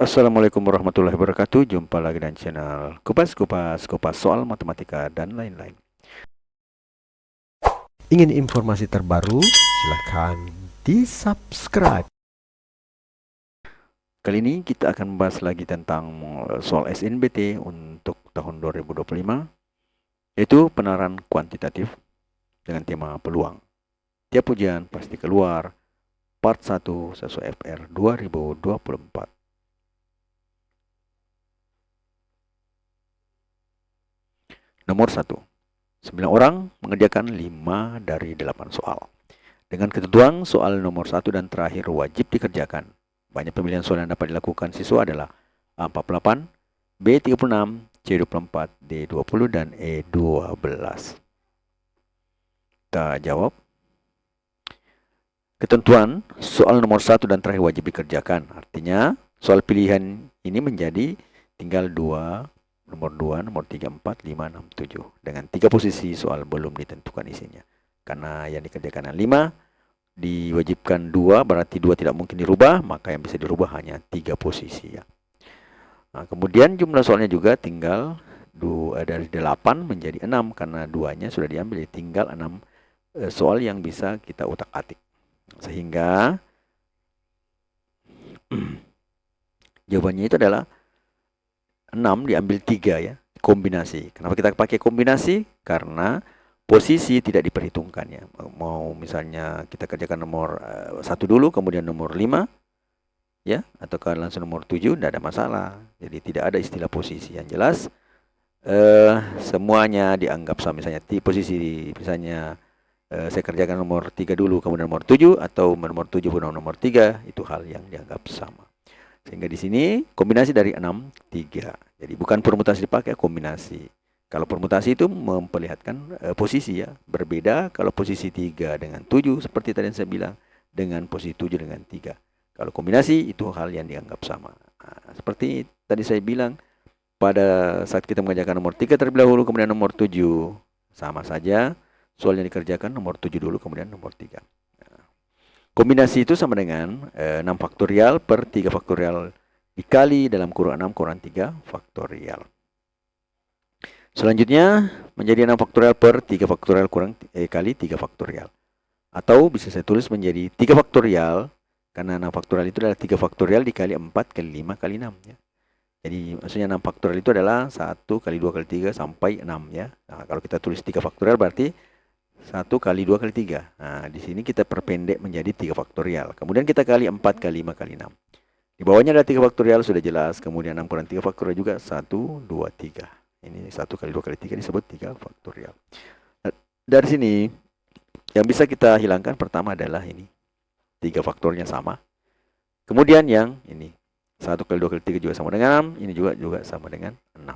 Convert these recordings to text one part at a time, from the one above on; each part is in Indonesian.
Assalamualaikum warahmatullahi wabarakatuh. Jumpa lagi dengan channel Kupas soal matematika dan lain-lain. Ingin informasi terbaru? Silahkan di-subscribe. Kali ini kita akan membahas lagi tentang soal SNBT untuk tahun 2025, yaitu penerapan kuantitatif dengan tema peluang. Tiap ujian pasti keluar, part 1 sesuai FR 2024. Nomor 1. 9 orang mengerjakan 5 dari 8 soal. Dengan ketentuan soal nomor 1 dan terakhir wajib dikerjakan. Banyak pemilihan soal yang dapat dilakukan siswa adalah A48, B36, C24, D20, dan E12. Kita jawab. Ketentuan soal nomor 1 dan terakhir wajib dikerjakan. Artinya soal pilihan ini menjadi tinggal nomor 2, nomor 3, 4, 5, 6, 7. Dengan 3 posisi soal belum ditentukan isinya. Karena yang dikerjakan 5, diwajibkan 2, berarti 2 tidak mungkin dirubah, maka yang bisa dirubah hanya 3 posisi ya. Nah, kemudian jumlah soalnya juga tinggal dari 8 menjadi 6 karena 2-nya sudah diambil, jadi tinggal 6 soal yang bisa kita utak-atik. Sehingga jawabannya itu adalah 6 diambil 3 ya, kombinasi. Kenapa kita pakai kombinasi? Karena posisi tidak diperhitungkan ya. Mau misalnya kita kerjakan nomor 1 dulu, kemudian nomor 5 ya, atau langsung nomor 7, tidak ada masalah. Jadi tidak ada istilah posisi. Yang jelas semuanya dianggap sama. Misalnya posisi, misalnya saya kerjakan nomor 3 dulu, kemudian nomor 7, atau nomor 7 kemudian nomor 3, itu hal yang dianggap sama. Sehingga di sini kombinasi dari 6, 3. Jadi bukan permutasi dipakai, kombinasi. Kalau permutasi itu memperlihatkan posisi ya. Berbeda kalau posisi 3 dengan 7, seperti tadi yang saya bilang, dengan posisi 7 dengan 3. Kalau kombinasi itu hal yang dianggap sama. Nah, seperti tadi saya bilang, pada saat kita mengerjakan nomor 3 terlebih dahulu, kemudian nomor 7. Sama saja, soal yang dikerjakan nomor 7 dulu, kemudian nomor 3. Kombinasi itu sama dengan 6 faktorial per 3 faktorial dikali dalam kurung 6 kurang 3 faktorial. Selanjutnya menjadi 6 faktorial per 3 faktorial kali 3 faktorial. Atau bisa saya tulis menjadi 3 faktorial, karena 6 faktorial itu adalah 3 faktorial dikali 4 kali 5 kali 6 ya. Jadi maksudnya 6 faktorial itu adalah 1 kali 2 kali 3 sampai 6 ya. Nah, kalau kita tulis 3 faktorial berarti 1 kali 2 kali 3. Nah, di sini kita perpendek menjadi 3 faktorial. Kemudian kita kali 4 kali 5 kali 6. Di bawahnya ada 3 faktorial, sudah jelas. Kemudian 6 kurang 3 faktorial juga 1, 2, 3. Ini 1 kali 2 kali 3 disebut 3 faktorial. Nah, dari sini yang bisa kita hilangkan pertama adalah ini. 3 faktornya sama. Kemudian yang ini 1 kali 2 kali 3 juga sama dengan 6. Ini juga sama dengan 6.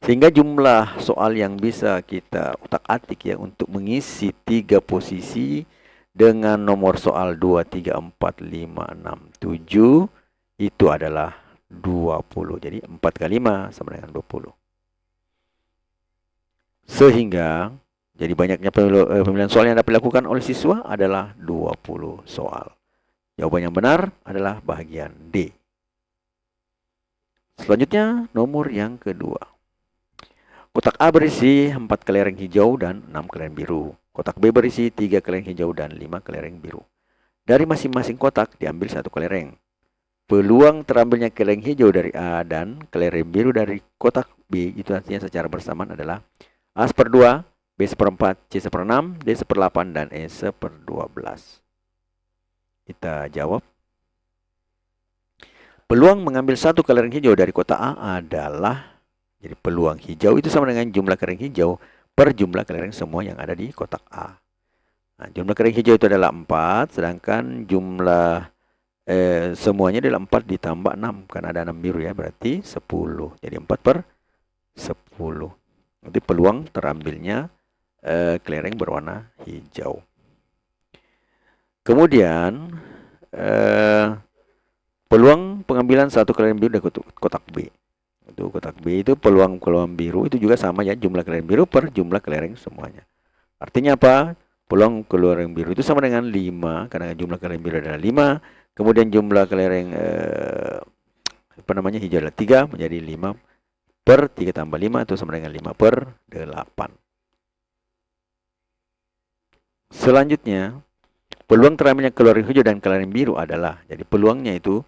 Sehingga jumlah soal yang bisa kita utak-atik ya untuk mengisi 3 posisi dengan nomor soal 2, 3, 4, 5, 6, 7 itu adalah 20. Jadi 4 kali 5 sama dengan 20. Sehingga jadi banyaknya pemilihan soal yang dapat dilakukan oleh siswa adalah 20 soal. Jawaban yang benar adalah bagian D. Selanjutnya nomor yang kedua. Kotak A berisi 4 kelereng hijau dan 6 kelereng biru. Kotak B berisi 3 kelereng hijau dan 5 kelereng biru. Dari masing-masing kotak diambil 1 kelereng. Peluang terambilnya kelereng hijau dari A dan kelereng biru dari kotak B itu artinya secara bersamaan adalah A /2, B /4, C /6, D /8, dan E /12. Kita jawab. Peluang mengambil 1 kelereng hijau dari kotak A adalah, jadi peluang hijau itu sama dengan jumlah kelereng hijau per jumlah kelereng semua yang ada di kotak A. Nah, jumlah kelereng hijau itu adalah 4, sedangkan jumlah semuanya adalah 4 ditambah 6, karena ada 6 biru ya, berarti 10. Jadi 4 per 10. Jadi peluang terambilnya kelereng berwarna hijau. Kemudian peluang pengambilan 1 kelereng biru dari kotak B. Itu kotak B itu peluang biru itu juga sama ya, jumlah kelereng biru per jumlah kelereng semuanya. Artinya apa? Peluang kelereng biru itu sama dengan 5, karena jumlah kelereng biru adalah 5. Kemudian jumlah kelereng hijau adalah 3, menjadi 5 per 3 tambah 5 itu sama dengan 5 per 8. Selanjutnya, peluang terambilnya kelereng hijau dan kelereng biru adalah, jadi peluangnya itu,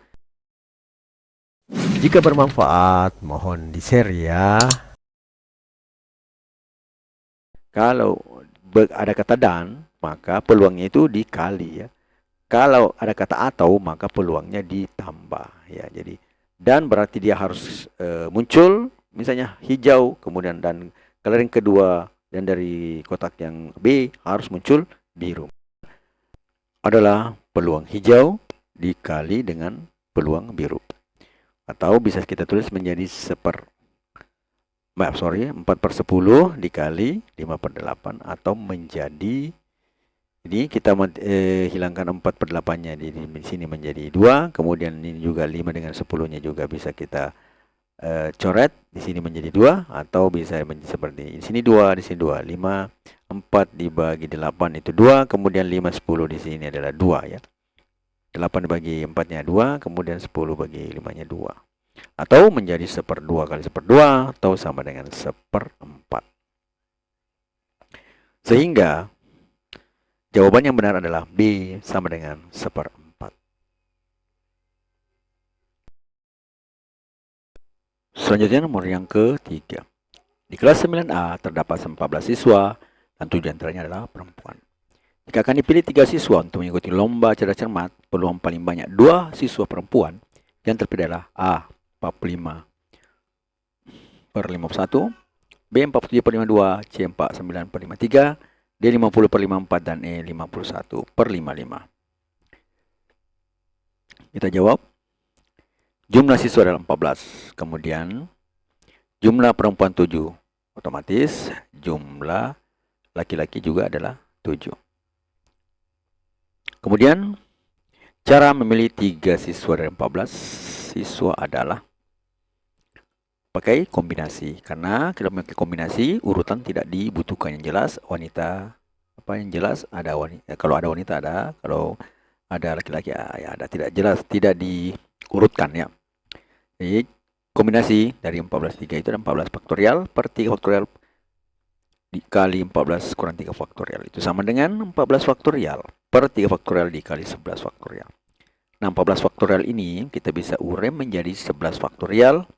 Jika bermanfaat, mohon di-share ya. kalau ada kata dan, maka peluangnya itu dikali ya. Kalau ada kata atau, maka peluangnya ditambah ya. Jadi dan berarti dia harus muncul, misalnya hijau, kemudian dan kelereng kedua, dan dari kotak yang B harus muncul biru. Adalah peluang hijau dikali dengan peluang biru. Atau bisa kita tulis menjadi 4/10 dikali 5/8, atau menjadi, ini kita hilangkan 4/8-nya di sini menjadi 2, kemudian ini juga 5 dengan 10-nya juga bisa kita coret di sini menjadi 2, atau bisa seperti di sini 2, di sini 2, 5, 4 dibagi 8 itu 2, kemudian 5, 10 di sini adalah 2 ya. 8 dibagi 4-nya 2, kemudian 10 bagi 5-nya 2. Atau menjadi 1/2 kali 1/2, atau sama dengan 1/4. Sehingga jawaban yang benar adalah B sama dengan 1/4. Selanjutnya nomor yang ketiga. Di kelas 9A terdapat 14 siswa dan 7 antaranya adalah perempuan. Jika akan dipilih 3 siswa untuk mengikuti lomba cerdas cermat, peluang paling banyak 2 siswa perempuan yang terpilih adalah A 45/51, B 47/52, C 49/53, D 50/54, dan E 51/55. Kita jawab. Jumlah siswa adalah 14. Kemudian jumlah perempuan 7. Otomatis jumlah laki-laki juga adalah 7. Kemudian cara memilih 3 siswa dari 14 siswa adalah pakai kombinasi. Karena kalau memakai kombinasi, urutan tidak dibutuhkan. Yang jelas wanita, yang jelas ada wanita. Kalau ada wanita ada, kalau ada laki-laki ya ada. Tidak jelas, tidak diurutkan ya. Jadi kombinasi dari 14/3 itu ada 14 faktorial per 3 faktorial dikali 14 kurang 3 faktorial. Itu sama dengan 14 faktorial per 3 faktorial dikali 11 faktorial. Nah, 14 faktorial ini kita bisa urai menjadi 11 faktorial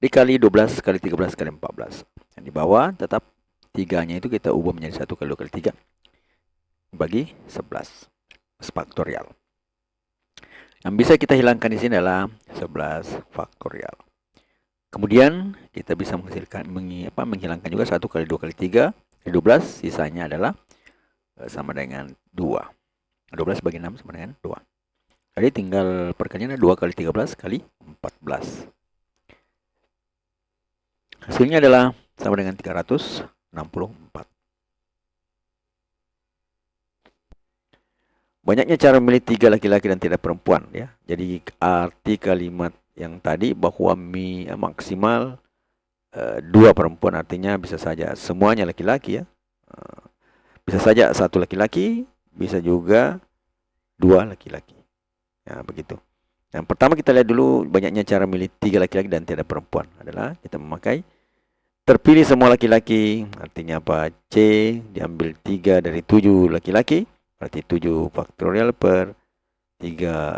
dikali 12 kali 13 kali 14. Yang di bawah tetap 3-nya itu kita ubah menjadi 1 kali 2 kali 3 bagi 11 faktorial. Yang bisa kita hilangkan di sini adalah 11 faktorial. Kemudian kita bisa menghilangkan juga 1 kali 2 kali 3 kali 12, sisanya adalah sama dengan 2. 12 bagi 6 sama dengan 2. Jadi tinggal perkalian 2 kali 13 kali 14. Hasilnya adalah sama dengan 364. Banyaknya cara memilih 3 laki-laki dan 3 perempuan ya. Jadi arti kalimat yang tadi bahwa maksimal 2 perempuan artinya bisa saja semuanya laki-laki ya. Bisa saja 1 laki-laki, bisa juga 2 laki-laki. Ya, begitu. Yang pertama kita lihat dulu banyaknya cara memilih 3 laki-laki dan 3 perempuan adalah kita memakai terpilih semua laki-laki. Artinya apa? C diambil 3 dari 7 laki-laki, berarti 7 faktorial per 3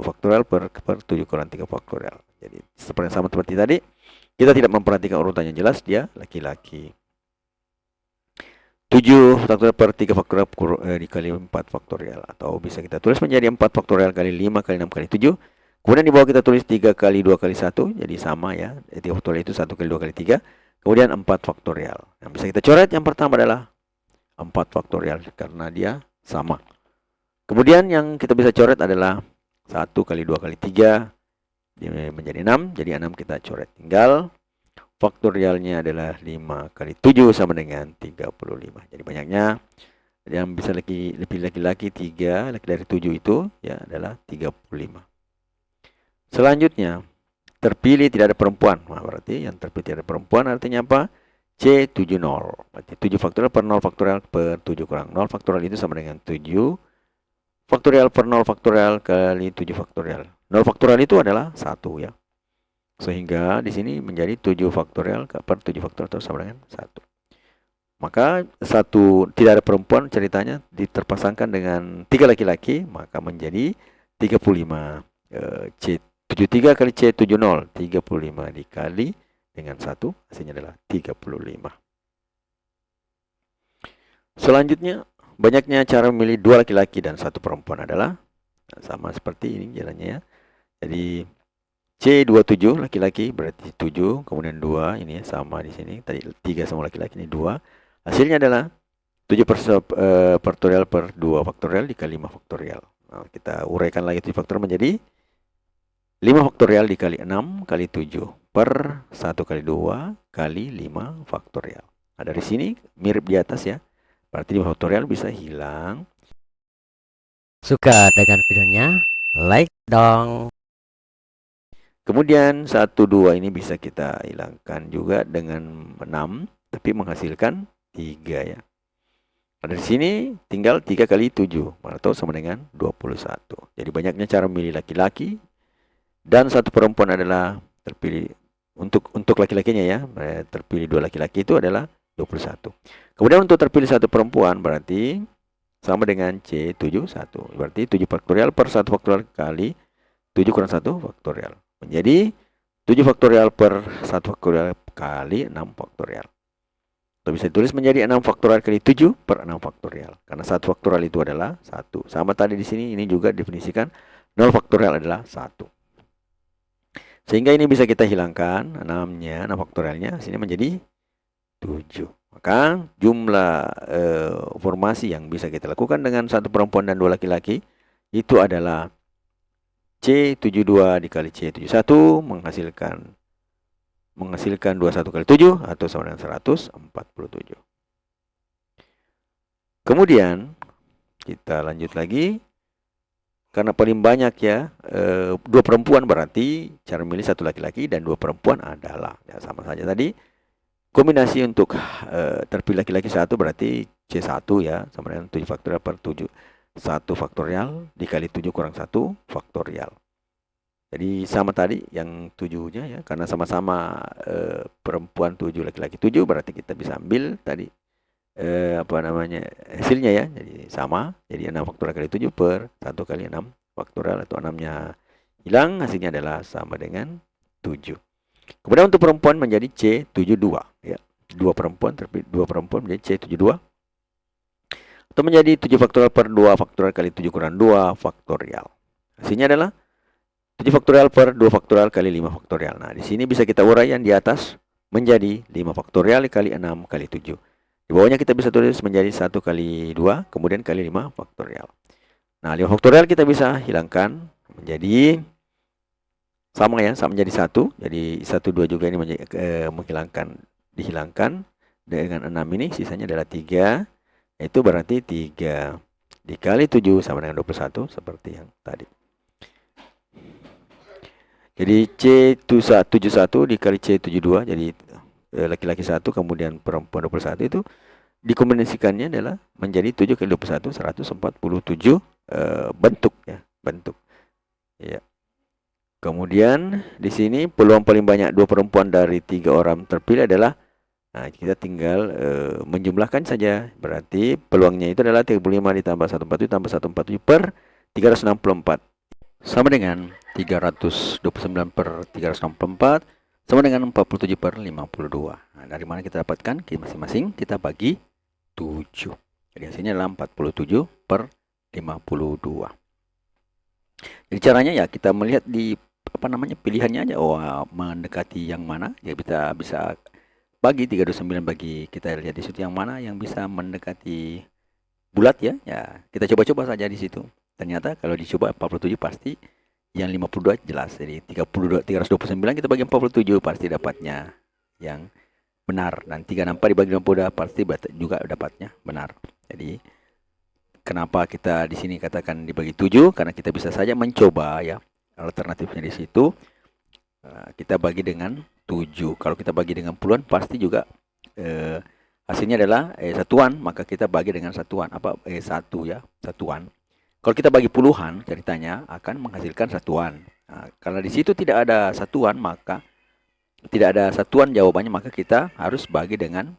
faktorial per 7 kurang 3 faktorial. Jadi sama seperti tadi, kita tidak memperhatikan urutan yang jelas, dia laki-laki. 7 faktorial per 3 faktorial dikali 4 faktorial. Atau bisa kita tulis menjadi 4 faktorial kali 5 kali 6 kali 7. Kemudian di bawah kita tulis 3 kali 2 kali 1. Jadi sama ya. 3 faktorial itu 1 kali 2 kali 3. Kemudian 4 faktorial. Yang bisa kita coret yang pertama adalah 4 faktorial karena dia sama. Kemudian yang kita bisa coret adalah 1 kali 2 kali 3 menjadi 6. Jadi 6 kita coret. Tinggal faktorialnya adalah 5 kali 7 sama dengan 35. Jadi banyaknya yang bisa lebih laki-laki 3, laki dari 7 itu ya adalah 35. Selanjutnya, terpilih tidak ada perempuan. Nah, berarti yang terpilih tidak ada perempuan artinya apa? C70. Berarti 7 faktorial per 0 faktorial per 7 kurang 0 faktorial itu sama dengan 7 faktorial per 0 faktorial kali 7 faktorial. 0 faktorial itu adalah 1 ya. Sehingga di sini menjadi 7 faktorial per 7 faktorial itu sama dengan 1. Maka tidak ada perempuan ceritanya diterpasangkan dengan 3 laki-laki, maka menjadi 35 C73 kali C70, 35 dikali dengan 1, hasilnya adalah 35. Selanjutnya, banyaknya cara memilih 2 laki-laki dan 1 perempuan adalah sama seperti ini jalannya ya. Jadi C27 laki-laki berarti 7, kemudian 2 ini ya, sama di sini. Tadi 3 sama laki-laki, ini 2. Hasilnya adalah 7 faktorial per 2 faktorial dikali 5 faktorial. Nah, kita uraikan lagi 7 faktorial menjadi 5 faktorial dikali 6 kali 7 per 1 kali 2 kali 5 faktorial. Nah, dari sini mirip di atas ya. Berarti 5 faktorial bisa hilang. Suka dengan videonya? Like dong. Kemudian 1, 2 ini bisa kita hilangkan juga dengan 6, tapi menghasilkan 3 ya. Nah, dari sini tinggal 3 kali 7, atau sama dengan 21. Jadi banyaknya cara memilih laki-laki dan 1 perempuan adalah terpilih. Untuk laki-lakinya ya, terpilih 2 laki-laki itu adalah 21. Kemudian untuk terpilih 1 perempuan berarti sama dengan C71. Berarti 7 faktorial per 1 faktorial kali 7 kurang 1 faktorial. Menjadi 7 faktorial per 1 faktorial kali 6 faktorial. Atau bisa ditulis menjadi 6 faktorial kali 7 per 6 faktorial. Karena 1 faktorial itu adalah 1. Sama tadi di sini, ini juga definisikan 0 faktorial adalah 1. Sehingga ini bisa kita hilangkan 6-nya, 6 faktorialnya, sini menjadi 7. Maka jumlah formasi yang bisa kita lakukan dengan 1 perempuan dan 2 laki-laki itu adalah C72 dikali C71 menghasilkan 21 kali 7 atau sama dengan 147. Kemudian kita lanjut lagi. Karena paling banyak ya 2 perempuan berarti cara memilih 1 laki-laki dan 2 perempuan adalah ya, sama saja tadi. Kombinasi untuk terpilih laki-laki 1 berarti C1 ya, sama dengan 7 faktorial per 7. 1 faktorial dikali 7 kurang 1 faktorial. Jadi sama tadi yang 7-nya ya, karena sama-sama perempuan 7, laki-laki 7, berarti kita bisa ambil tadi hasilnya ya. Jadi sama, jadi 6 faktorial kali 7 per 1 kali 6 faktorial, atau 6-nya hilang, hasilnya adalah sama dengan 7. Kemudian untuk perempuan menjadi C72 ya. 2 perempuan menjadi C72. Atau menjadi 7 faktorial per 2 faktorial kali 7 kurang 2 faktorial. Hasilnya adalah 7 faktorial per 2 faktorial kali 5 faktorial. Nah, di sini bisa kita uraikan di atas menjadi 5 faktorial kali 6 kali 7. Di bawahnya kita bisa tulis menjadi 1 kali 2, kemudian kali 5 faktorial. Nah, 5 faktorial kita bisa hilangkan menjadi sama ya, sama menjadi 1. Jadi 1, 2 juga ini dihilangkan dengan 6 ini, sisanya adalah 3. Itu berarti 3 dikali 7 sama dengan 21 seperti yang tadi. Jadi C71 dikali C72, jadi laki-laki 1 kemudian perempuan 21, itu dikombinasikannya adalah menjadi 7 kali 21, 147 bentuk ya, bentuk. Ya. Kemudian di sini peluang paling banyak 2 perempuan dari 3 orang terpilih adalah, nah kita tinggal menjumlahkan saja. Berarti peluangnya itu adalah 35 ditambah 147 tambah 147 per 364. Sama dengan 329 per 364 sama dengan 47 per 52. Nah, dari mana kita dapatkan? Masing-masing kita bagi 7. Jadi hasilnya adalah 47 per 52. Jadi caranya ya kita melihat di pilihannya aja. Oh, mendekati yang mana? Ya kita bisa bagi 329, bagi kita lihat di situ yang mana yang bisa mendekati bulat ya. Ya, kita coba-coba saja di situ. Ternyata kalau dicoba 47 pasti yang 52 jelas. Jadi 329 kita bagi 47 pasti dapatnya yang benar. Dan 364 dibagi 52 pasti juga dapatnya benar. Jadi kenapa kita di sini katakan dibagi 7? Karena kita bisa saja mencoba ya. Alternatifnya di situ kita bagi dengan 7. Kalau kita bagi dengan puluhan pasti juga hasilnya adalah satuan, maka kita bagi dengan satuan. 1 ya, satuan. Kalau kita bagi puluhan, ceritanya akan menghasilkan satuan. Nah, karena di situ tidak ada satuan, maka tidak ada satuan jawabannya, maka kita harus bagi dengan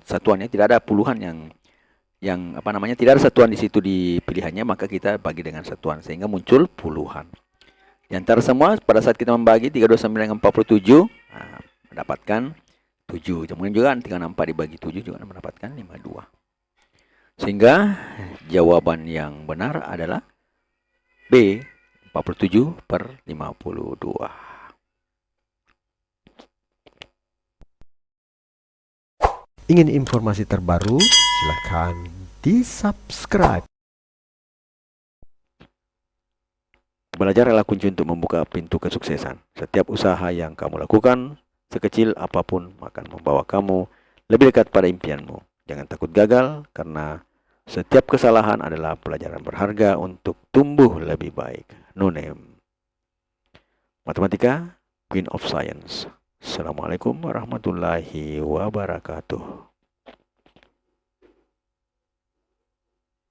satuannya. Tidak ada puluhan yang apa namanya, tidak ada satuan di situ di pilihannya, maka kita bagi dengan satuan sehingga muncul puluhan. Di antara semua, pada saat kita membagi 329 dengan 47, mendapatkan 7. Kemudian juga 364 dibagi 7 juga mendapatkan 52. Sehingga jawaban yang benar adalah B, 47/52. Ingin informasi terbaru? Silakan di-subscribe. Belajar adalah kunci untuk membuka pintu kesuksesan. Setiap usaha yang kamu lakukan, sekecil apapun, akan membawa kamu lebih dekat pada impianmu. Jangan takut gagal, karena setiap kesalahan adalah pelajaran berharga untuk tumbuh lebih baik. No name. Matematika, Queen of Science. Assalamualaikum warahmatullahi wabarakatuh.